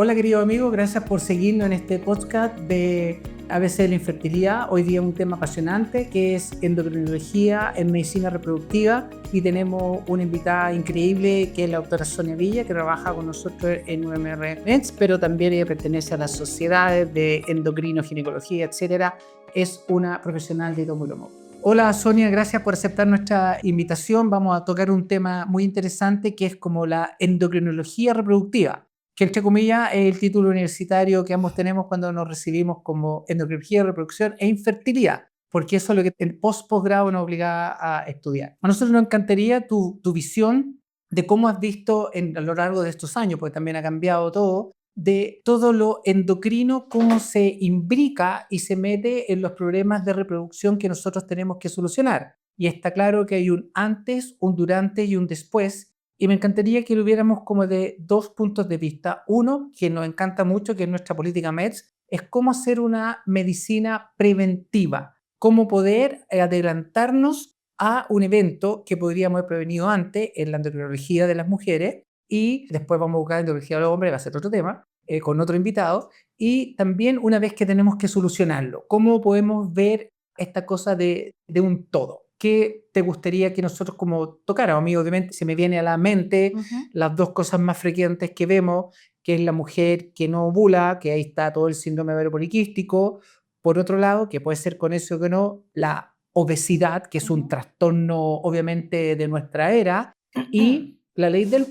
Hola querido amigo, gracias por seguirnos en este podcast de ABC de la infertilidad. Hoy día un tema apasionante que es endocrinología en medicina reproductiva y tenemos una invitada increíble que es la doctora Sonia Villa, que trabaja con nosotros en UMR Meds, pero también ella pertenece a las sociedades de endocrino, ginecología, etcétera. Es una profesional de tomo. Hola Sonia, gracias por aceptar nuestra invitación. Vamos a tocar un tema muy interesante que es como la endocrinología reproductiva, que entre comillas es el título universitario que ambos tenemos cuando nos recibimos como endocrinología, reproducción e infertilidad, porque eso es lo que el posgrado nos obliga a estudiar. A nosotros nos encantaría tu visión de cómo has visto a lo largo de estos años, porque también ha cambiado todo, de todo lo endocrino, cómo se imbrica y se mete en los problemas de reproducción que nosotros tenemos que solucionar. Y está claro que hay un antes, un durante y un después. Y me encantaría que lo viéramos como de dos puntos de vista. Uno, que nos encanta mucho, que es nuestra política MEDS, es cómo hacer una medicina preventiva, cómo poder adelantarnos a un evento que podríamos haber prevenido antes en la endocrinología de las mujeres, y después vamos a buscar endocrinología de los hombres, va a ser otro tema, con otro invitado, y también una vez que tenemos que solucionarlo, cómo podemos ver esta cosa de un todo. ¿Qué te gustaría que nosotros como tocáramos? A mí obviamente se me viene a la mente las dos cosas más frecuentes que vemos, que es la mujer que no ovula, que ahí está todo el síndrome ovario poliquístico. Por otro lado, que puede ser con eso que no, la obesidad, que es un trastorno obviamente de nuestra era, y la ley del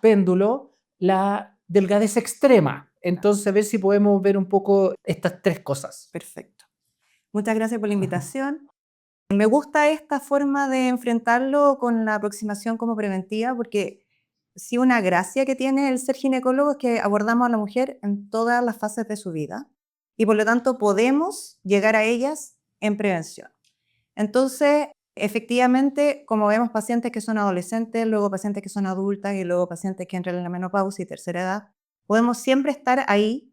péndulo, la delgadez extrema. Entonces, a ver si podemos ver un poco estas tres cosas. Perfecto. Muchas gracias por la invitación. Me gusta esta forma de enfrentarlo con la aproximación como preventiva, porque sí, una gracia que tiene el ser ginecólogo es que abordamos a la mujer en todas las fases de su vida y por lo tanto podemos llegar a ellas en prevención. Entonces, efectivamente, como vemos pacientes que son adolescentes, luego pacientes que son adultas y luego pacientes que entran en la menopausia y tercera edad, podemos siempre estar ahí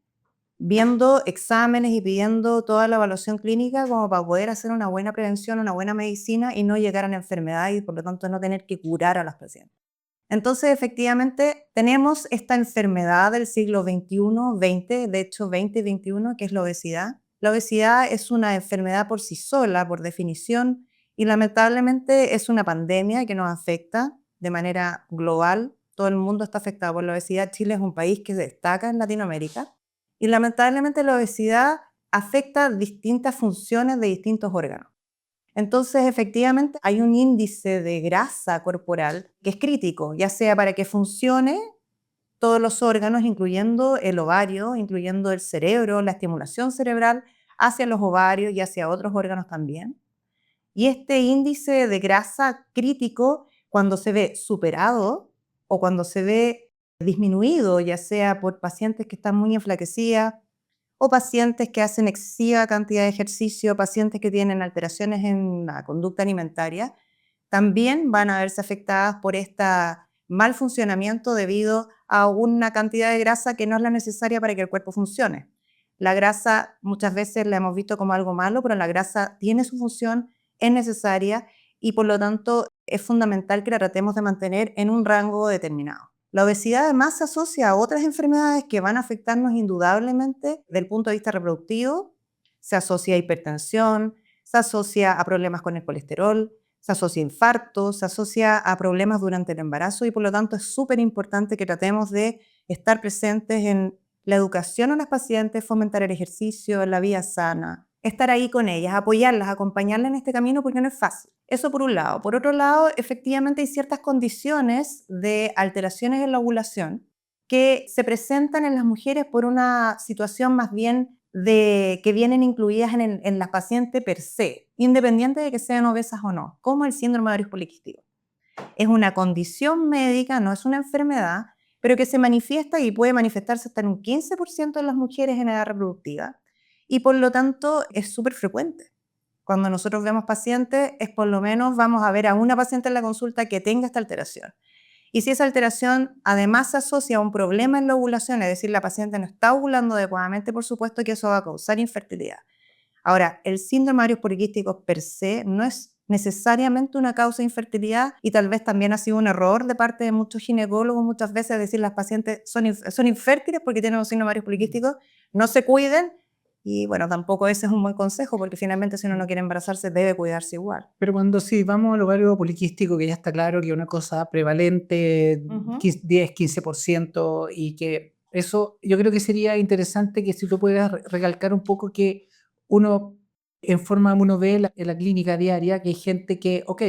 viendo exámenes y pidiendo toda la evaluación clínica como para poder hacer una buena prevención, una buena medicina y no llegar a la enfermedad y por lo tanto no tener que curar a los pacientes. Entonces, efectivamente, tenemos esta enfermedad del siglo XXI, XX, de hecho 20 y 21, que es la obesidad. La obesidad es una enfermedad por sí sola, por definición, y lamentablemente es una pandemia que nos afecta de manera global. Todo el mundo está afectado por la obesidad. Chile es un país que destaca en Latinoamérica. Y lamentablemente la obesidad afecta distintas funciones de distintos órganos. Entonces, efectivamente, hay un índice de grasa corporal que es crítico, ya sea para que funcione todos los órganos, incluyendo el ovario, incluyendo el cerebro, la estimulación cerebral hacia los ovarios y hacia otros órganos también. Y este índice de grasa crítico, cuando se ve superado o cuando se ve disminuido, ya sea por pacientes que están muy enflaquecidas o pacientes que hacen excesiva cantidad de ejercicio, pacientes que tienen alteraciones en la conducta alimentaria, también van a verse afectadas por este mal funcionamiento debido a una cantidad de grasa que no es la necesaria para que el cuerpo funcione. La grasa muchas veces la hemos visto como algo malo, pero la grasa tiene su función, es necesaria y por lo tanto es fundamental que la tratemos de mantener en un rango determinado. La obesidad además se asocia a otras enfermedades que van a afectarnos indudablemente desde el punto de vista reproductivo. Se asocia a hipertensión, se asocia a problemas con el colesterol, se asocia a infartos, se asocia a problemas durante el embarazo y por lo tanto es súper importante que tratemos de estar presentes en la educación a las pacientes, fomentar el ejercicio, la vida sana, estar ahí con ellas, apoyarlas, acompañarlas en este camino porque no es fácil. Eso por un lado. Por otro lado, efectivamente hay ciertas condiciones de alteraciones en la ovulación que se presentan en las mujeres por una situación más bien de que vienen incluidas en las pacientes per se, independiente de que sean obesas o no, como el síndrome de ovario poliquístico. Es una condición médica, no es una enfermedad, pero que se manifiesta y puede manifestarse hasta en un 15% de las mujeres en edad reproductiva y por lo tanto es súper frecuente. Cuando nosotros vemos pacientes, es por lo menos vamos a ver a una paciente en la consulta que tenga esta alteración. Y si esa alteración además se asocia a un problema en la ovulación, es decir, la paciente no está ovulando adecuadamente, por supuesto que eso va a causar infertilidad. Ahora, el síndrome de ovario poliquístico per se no es necesariamente una causa de infertilidad, y tal vez también ha sido un error de parte de muchos ginecólogos muchas veces decir las pacientes son infértiles porque tienen un signo ovario poliquístico, no se cuiden, y bueno, tampoco ese es un buen consejo porque finalmente si uno no quiere embarazarse debe cuidarse igual. Pero cuando sí vamos al ovario poliquístico, que ya está claro que es una cosa prevalente, 10-15%, y que eso yo creo que sería interesante que si tú pudieras recalcar un poco que uno, en forma uno ve en la clínica diaria, que hay gente que, ok,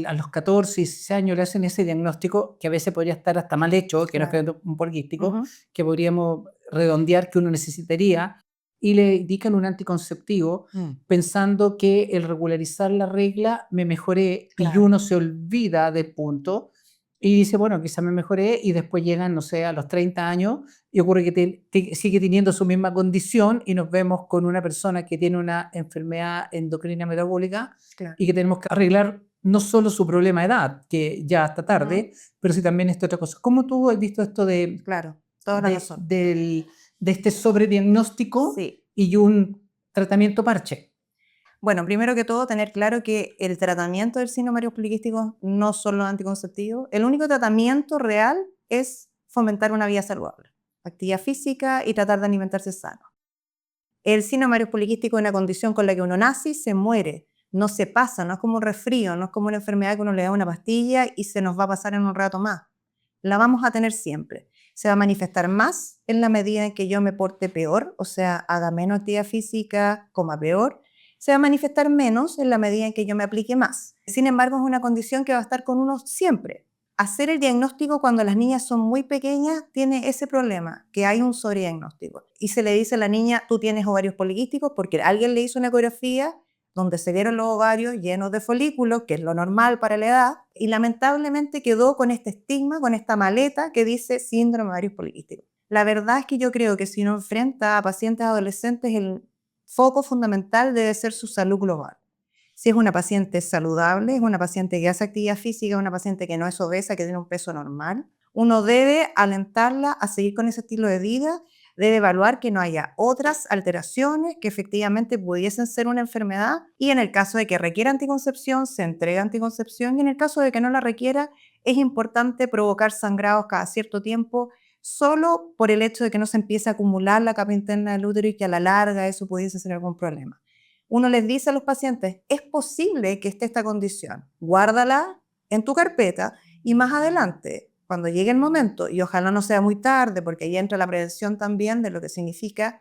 a los 14, 16 años le hacen ese diagnóstico, que a veces podría estar hasta mal hecho, que no Claro. es un poliquístico, Ujú. que podríamos redondear que uno necesitaría, y le indican un anticonceptivo pensando que el regularizar la regla me mejoré, y Claro. uno se olvida del punto y dice, bueno, quizá me mejoré, y después llegan, no sé, a los 30 años y ocurre que sigue teniendo su misma condición y nos vemos con una persona que tiene una enfermedad endocrina metabólica Claro. y que tenemos que arreglar no solo su problema de edad, que ya está tarde, pero sí también esta otra cosa. ¿Cómo tú has visto esto Claro, toda la razón. de este sobrediagnóstico Sí. y un tratamiento parche? Bueno, primero que todo, tener claro que el tratamiento del síndrome ovario poliquístico no son los anticonceptivos. El único tratamiento real es fomentar una vida saludable, actividad física y tratar de alimentarse sano. El síndrome ovario poliquístico es una condición con la que uno nace y se muere. No se pasa, no es como un resfrío, no es como una enfermedad que uno le da una pastilla y se nos va a pasar en un rato más. La vamos a tener siempre. Se va a manifestar más en la medida en que yo me porte peor, o sea, haga menos actividad física, coma peor. Se va a manifestar menos en la medida en que yo me aplique más. Sin embargo, es una condición que va a estar con uno siempre. Hacer el diagnóstico cuando las niñas son muy pequeñas tiene ese problema, que hay un sobrediagnóstico. Y se le dice a la niña, tú tienes ovarios poliquísticos porque alguien le hizo una ecografía donde se vieron los ovarios llenos de folículos, que es lo normal para la edad, y lamentablemente quedó con este estigma, con esta maleta que dice síndrome ovario poliquístico. La verdad es que yo creo que si uno enfrenta a pacientes adolescentes, el foco fundamental debe ser su salud global. Si es una paciente saludable, es una paciente que hace actividad física, es una paciente que no es obesa, que tiene un peso normal, uno debe alentarla a seguir con ese estilo de vida, debe evaluar que no haya otras alteraciones que efectivamente pudiesen ser una enfermedad, y en el caso de que requiera anticoncepción, se entrega anticoncepción, y en el caso de que no la requiera, es importante provocar sangrados cada cierto tiempo, solo por el hecho de que no se empiece a acumular la capa interna del útero y que a la larga eso pudiese ser algún problema. Uno les dice a los pacientes, es posible que esté esta condición, guárdala en tu carpeta y más adelante, cuando llegue el momento, y ojalá no sea muy tarde, porque ahí entra la prevención también de lo que significa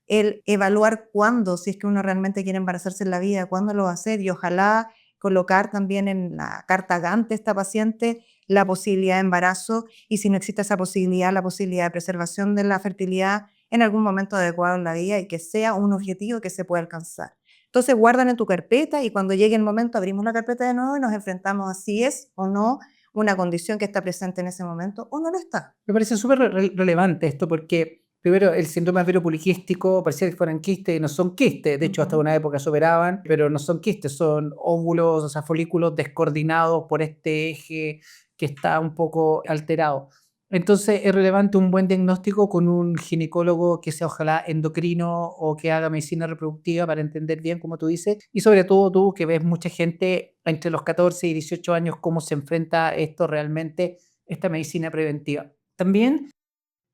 el evaluar cuándo, si es que uno realmente quiere embarazarse en la vida, cuándo lo va a hacer, y ojalá colocar también en la carta Gantt de esta paciente la posibilidad de embarazo, y si no existe esa posibilidad, la posibilidad de preservación de la fertilidad en algún momento adecuado en la vida y que sea un objetivo que se pueda alcanzar. Entonces guardan en tu carpeta y cuando llegue el momento abrimos la carpeta de nuevo y nos enfrentamos a si es o no una condición que está presente en ese momento o no lo está. Me parece súper relevante esto porque, primero, el síndrome ovario poliquístico parecía que fueran quistes y no son quistes. De hecho, hasta una época se operaban, pero no son quistes, son óvulos, o sea, folículos descoordinados por este eje que está un poco alterado. Entonces, es relevante un buen diagnóstico con un ginecólogo que sea ojalá endocrino o que haga medicina reproductiva para entender bien, como tú dices, y sobre todo tú que ves mucha gente entre los 14 y 18 años, cómo se enfrenta esto realmente, esta medicina preventiva. También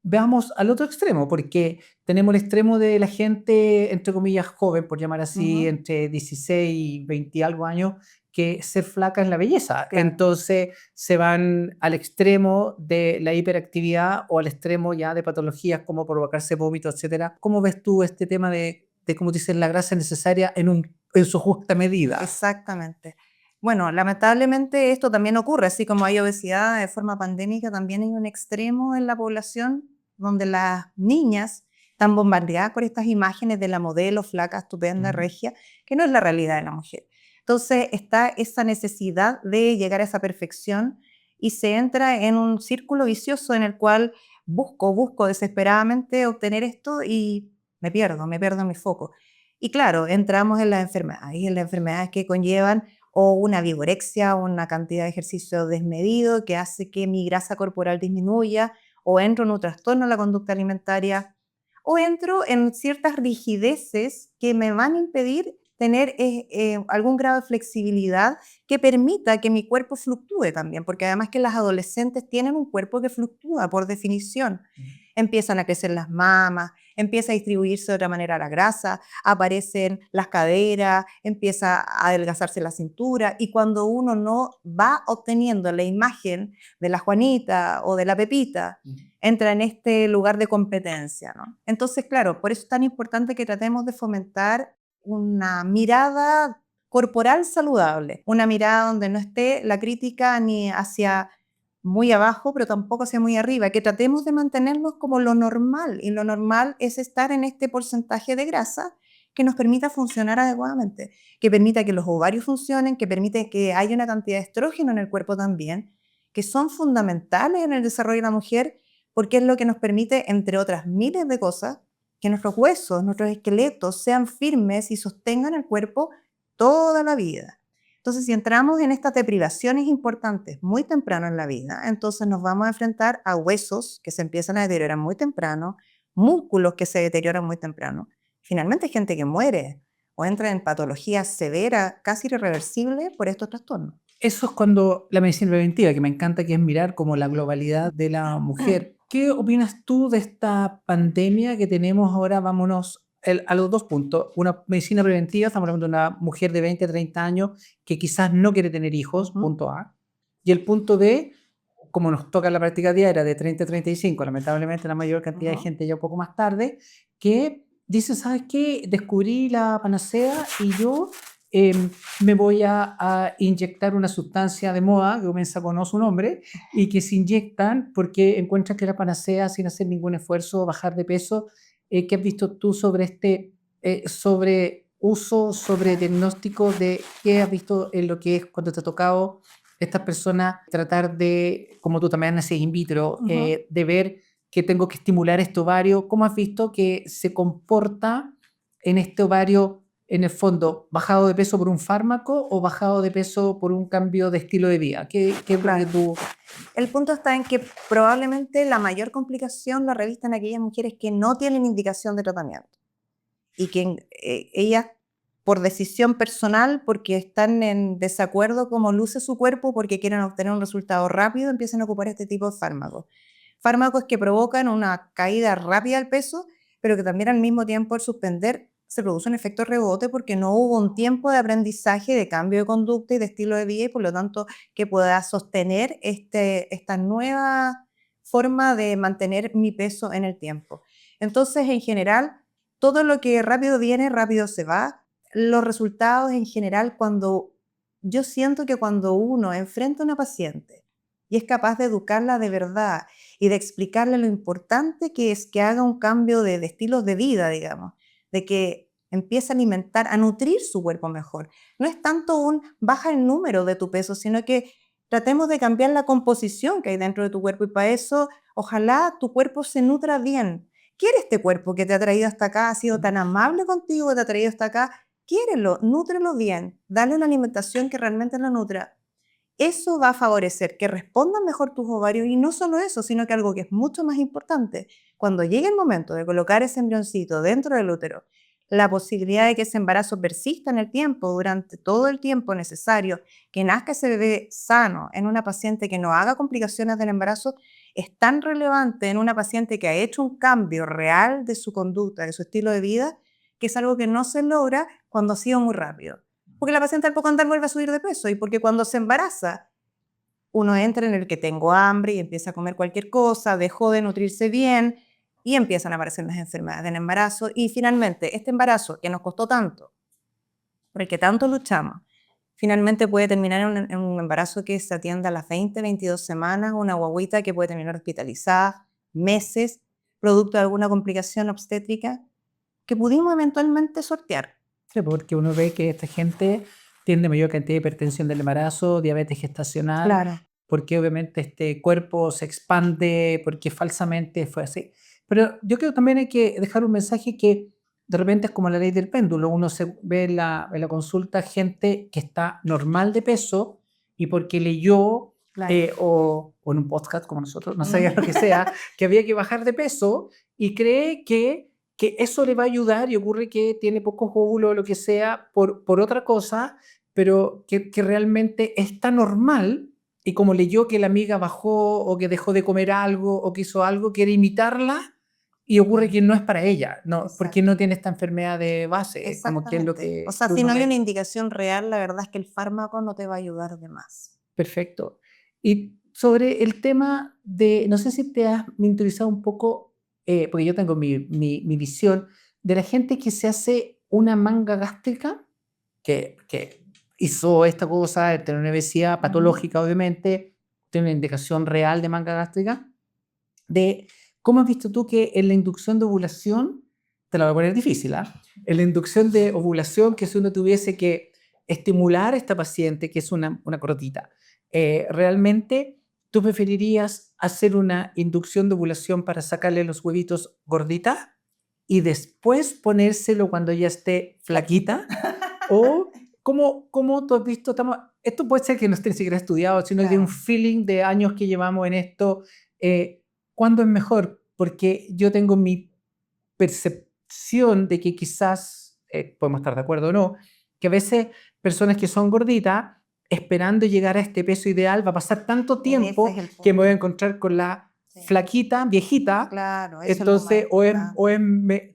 veamos al otro extremo, porque tenemos el extremo de la gente, entre comillas, joven, por llamar así, Ujú. entre 16 y 20 y algo años, que ser flaca es la belleza. Claro. Entonces se van al extremo de la hiperactividad o al extremo ya de patologías como provocarse vómito, etcétera. ¿Cómo ves tú este tema de cómo dicen, la grasa necesaria en su justa medida? Exactamente. Bueno, lamentablemente esto también ocurre, así como hay obesidad de forma pandémica, también hay un extremo en la población donde las niñas están bombardeadas por estas imágenes de la modelo flaca, estupenda, regia, que no es la realidad de la mujer. Entonces está esa necesidad de llegar a esa perfección y se entra en un círculo vicioso en el cual busco desesperadamente obtener esto y me pierdo en mi foco. Y claro, entramos en las enfermedades que conllevan o una vigorexia, una cantidad de ejercicio desmedido que hace que mi grasa corporal disminuya, o entro en un trastorno de la conducta alimentaria, o entro en ciertas rigideces que me van a impedir tener algún grado de flexibilidad que permita que mi cuerpo fluctúe también, porque además que las adolescentes tienen un cuerpo que fluctúa por definición. Empiezan a crecer las mamas, empieza a distribuirse de otra manera la grasa, aparecen las caderas, empieza a adelgazarse la cintura, y cuando uno no va obteniendo la imagen de la Juanita o de la Pepita, entra en este lugar de competencia, ¿no? Entonces, claro, por eso es tan importante que tratemos de fomentar una mirada corporal saludable, una mirada donde no esté la crítica ni hacia muy abajo, pero tampoco hacia muy arriba, que tratemos de mantenernos como lo normal, y lo normal es estar en este porcentaje de grasa que nos permita funcionar adecuadamente, que permita que los ovarios funcionen, que permite que haya una cantidad de estrógeno en el cuerpo también, que son fundamentales en el desarrollo de la mujer, porque es lo que nos permite, entre otras miles de cosas, que nuestros huesos, nuestros esqueletos sean firmes y sostengan el cuerpo toda la vida. Entonces, si entramos en estas deprivaciones importantes muy temprano en la vida, entonces nos vamos a enfrentar a huesos que se empiezan a deteriorar muy temprano, músculos que se deterioran muy temprano. Finalmente hay gente que muere o entra en patologías severas, casi irreversibles por estos trastornos. Eso es cuando la medicina preventiva, que me encanta, que es mirar como la globalidad de la mujer. ¿Qué opinas tú de esta pandemia que tenemos ahora? Vámonos a los dos puntos. Una medicina preventiva, estamos hablando de una mujer de 20, 30 años que quizás no quiere tener hijos, punto A. Y el punto B, como nos toca en la práctica diaria, de 30 a 35, lamentablemente la mayor cantidad de gente ya un poco más tarde, que dice, ¿sabes qué? Descubrí la panacea y yo me voy a inyectar una sustancia de moda que comienza con su nombre y que se inyectan porque encuentran que la panacea sin hacer ningún esfuerzo, bajar de peso. ¿Qué has visto tú sobre sobre uso, sobre diagnóstico de qué has visto en lo que es cuando te ha tocado estas personas tratar de, como tú también haces in vitro, de ver que tengo que estimular este ovario? ¿Cómo has visto que se comporta en este ovario, en el fondo, bajado de peso por un fármaco o bajado de peso por un cambio de estilo de vida? ¿Qué es lo que Claro. tú...? El punto está en que probablemente la mayor complicación la revistan aquellas mujeres que no tienen indicación de tratamiento y que ellas, por decisión personal, porque están en desacuerdo cómo luce su cuerpo, porque quieren obtener un resultado rápido, empiezan a ocupar este tipo de fármacos. Fármacos que provocan una caída rápida del peso, pero que también al mismo tiempo, al suspender, se produce un efecto rebote porque no hubo un tiempo de aprendizaje, de cambio de conducta y de estilo de vida, y por lo tanto que pueda sostener esta nueva forma de mantener mi peso en el tiempo. Entonces, en general, todo lo que rápido viene, rápido se va. Los resultados en general, yo siento que cuando uno enfrenta a una paciente y es capaz de educarla de verdad y de explicarle lo importante que es que haga un cambio de estilos de vida, digamos, de que empiece a alimentar, a nutrir su cuerpo mejor. No es tanto un baja el número de tu peso, sino que tratemos de cambiar la composición que hay dentro de tu cuerpo, y para eso ojalá tu cuerpo se nutra bien. ¿Quiere este cuerpo que te ha traído hasta acá, ha sido tan amable contigo que te ha traído hasta acá? Quiérelo, nútrelo bien, dale una alimentación que realmente lo nutra. Eso va a favorecer que respondan mejor tus ovarios, y no solo eso, sino que algo que es mucho más importante, cuando llegue el momento de colocar ese embrioncito dentro del útero, la posibilidad de que ese embarazo persista en el tiempo, durante todo el tiempo necesario, que nazca ese bebé sano en una paciente que no haga complicaciones del embarazo, es tan relevante en una paciente que ha hecho un cambio real de su conducta, de su estilo de vida, que es algo que no se logra cuando ha sido muy rápido. Porque la paciente al poco andar vuelve a subir de peso, y porque cuando se embaraza, uno entra en el que tengo hambre y empieza a comer cualquier cosa, dejó de nutrirse bien y empiezan a aparecer las enfermedades del embarazo. Y finalmente, este embarazo que nos costó tanto, por el que tanto luchamos, finalmente puede terminar en un embarazo que se atiende a las 20, 22 semanas, una guagüita que puede terminar hospitalizada meses, producto de alguna complicación obstétrica que pudimos eventualmente sortear. Sí, porque uno ve que esta gente tiene mayor cantidad de hipertensión del embarazo, diabetes gestacional, Claro. porque obviamente este cuerpo se expande, porque falsamente fue así. Pero yo creo que también hay que dejar un mensaje que de repente es como la ley del péndulo. Uno se ve en la consulta gente que está normal de peso y porque leyó Claro. o en un podcast como nosotros, no sabía lo que sea, que había que bajar de peso y cree que que eso le va a ayudar y ocurre que tiene pocos óvulos o lo que sea por otra cosa, pero que realmente está normal y como leyó que la amiga bajó o que dejó de comer algo o que hizo algo, quiere imitarla y ocurre que no es para ella, no, porque no tiene esta enfermedad de base, como que es lo Exactamente. O que sea, si uno no hay ve. una indicación real, la verdad es que el fármaco no te va a ayudar de más. Perfecto. Y sobre el tema de, no sé si te has interesado un poco, porque yo tengo mi visión, de la gente que se hace una manga gástrica, que hizo esta cosa, tiene una obesidad patológica, obviamente, tiene una indicación real de manga gástrica, de cómo has visto tú que en la inducción de ovulación, te la voy a poner difícil, ¿ah? En la inducción de ovulación, que si uno tuviese que estimular a esta paciente, que es una cortita, realmente tú preferirías hacer una inducción de ovulación para sacarle los huevitos gorditas y después ponérselo cuando ya esté flaquita, o cómo tú has visto, esto puede ser que no esté ni siquiera estudiado, sino que un Claro. feeling de años que llevamos en esto, ¿cuándo es mejor? Porque yo tengo mi percepción de que quizás, podemos estar de acuerdo o no, que a veces personas que son gorditas, esperando llegar a este peso ideal, va a pasar tanto Ese tiempo es el que me voy a punto. encontrar con la Sí. flaquita, viejita. Claro, eso es lo más Entonces, importante.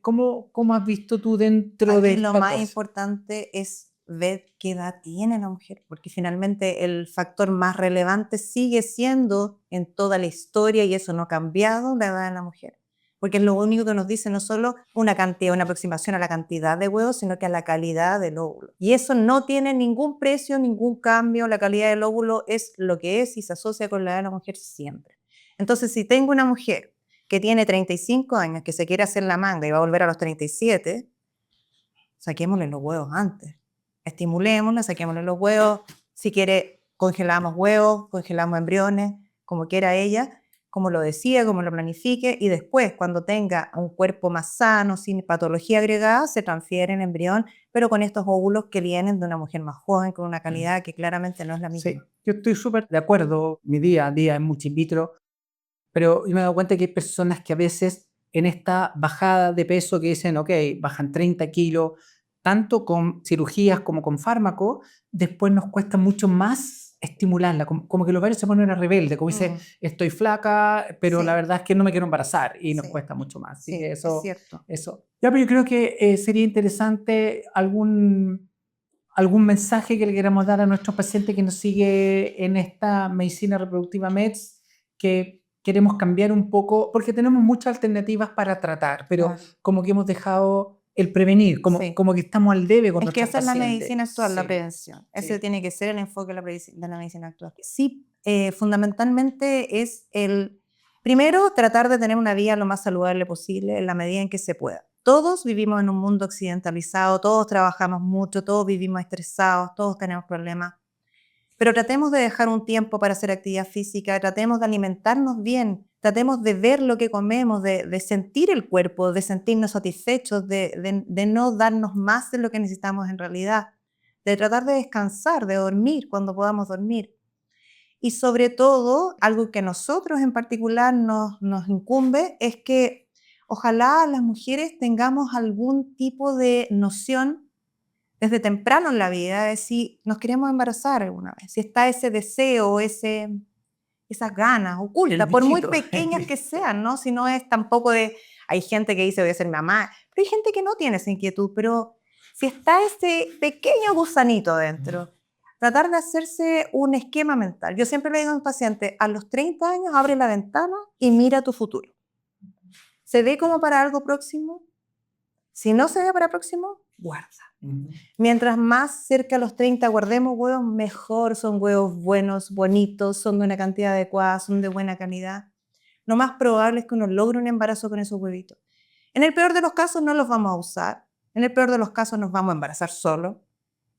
¿cómo has visto tú dentro de Aquí lo esta más cosa? importante es ver qué edad tiene la mujer, porque finalmente el factor más relevante sigue siendo en toda la historia, y eso no ha cambiado, la edad de la mujer. Porque es lo único que nos dice no solo una cantidad, una aproximación a la cantidad de huevos, sino que a la calidad del óvulo. Y eso no tiene ningún precio, ningún cambio. La calidad del óvulo es lo que es y se asocia con la edad de la mujer siempre. Entonces, si tengo una mujer que tiene 35 años, que se quiere hacer la manga y va a volver a los 37, saquémosle los huevos antes. Estimulémosla, saquémosle los huevos. Si quiere, congelamos huevos, congelamos embriones, como quiera ella, como lo decida, como lo planifique, y después, cuando tenga un cuerpo más sano, sin patología agregada, se transfiere el embrión, pero con estos óvulos que vienen de una mujer más joven, con una calidad que claramente no es la misma. Sí, yo estoy súper de acuerdo, mi día a día es mucho in vitro, pero yo me he dado cuenta que hay personas que a veces en esta bajada de peso que dicen, ok, bajan 30 kilos, tanto con cirugías como con fármacos, después nos cuesta mucho más estimularla, como que los varios se ponen a rebelde, como dice, estoy flaca, pero la Sí, verdad es que no me quiero embarazar y nos sí, cuesta mucho más. Así que sí, es cierto. eso. Ya, pero yo creo que sería interesante algún mensaje que le queramos dar a nuestros pacientes que nos sigue en esta medicina reproductiva MEDS, que queremos cambiar un poco, porque tenemos muchas alternativas para tratar, pero Claro. como que hemos dejado el prevenir, Sí. como que estamos al debe con Es que nuestros esa es la pacientes. medicina actual, la Sí, prevención. Ese sí. tiene que ser el enfoque de la medicina actual. Sí, fundamentalmente es primero, tratar de tener una vida lo más saludable posible en la medida en que se pueda. Todos vivimos en un mundo occidentalizado, todos trabajamos mucho, todos vivimos estresados, todos tenemos problemas. Pero tratemos de dejar un tiempo para hacer actividad física, tratemos de alimentarnos bien, tratemos de ver lo que comemos, de sentir el cuerpo, de sentirnos satisfechos, de no darnos más de lo que necesitamos en realidad, de tratar de descansar, de dormir cuando podamos dormir. Y sobre todo, algo que a nosotros en particular nos incumbe es que ojalá las mujeres tengamos algún tipo de noción desde temprano en la vida de si nos queremos embarazar alguna vez, si está ese deseo, esas ganas El ocultas, por muy bichito. pequeñas que sean, ¿no? Si no es tampoco de, hay gente que dice voy a ser mamá, pero hay gente que no tiene esa inquietud, pero si está ese pequeño gusanito dentro, tratar de hacerse un esquema mental. Yo siempre le digo a mis pacientes, a los 30 años abre la ventana y mira tu futuro. ¿Se ve como para algo próximo? Si no se ve para próximo, guarda. Mientras más cerca a los 30 guardemos huevos, mejor. Son huevos buenos, bonitos, son de una cantidad adecuada, son de buena calidad. Lo más probable es que uno logre un embarazo con esos huevitos. En el peor de los casos no los vamos a usar. En el peor de los casos nos vamos a embarazar solo.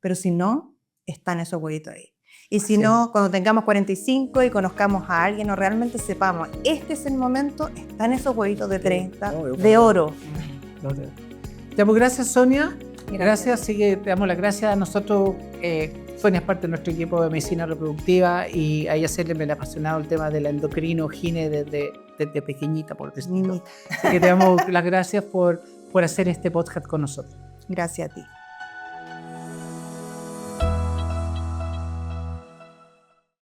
Pero si no, están esos huevitos ahí. Y si no, cuando tengamos 45 y conozcamos a alguien o realmente sepamos, este es el momento, están esos huevitos de 30, de oro. Ya, pues gracias, Sonia. Gracias. Gracias, así que te damos las gracias a nosotros. Sonia es parte de nuestro equipo de medicina reproductiva y a ella se le ha apasionado el tema de la endocrino, gine desde pequeñita, por decirlo. Así que te damos las gracias por por hacer este podcast con nosotros. Gracias a ti.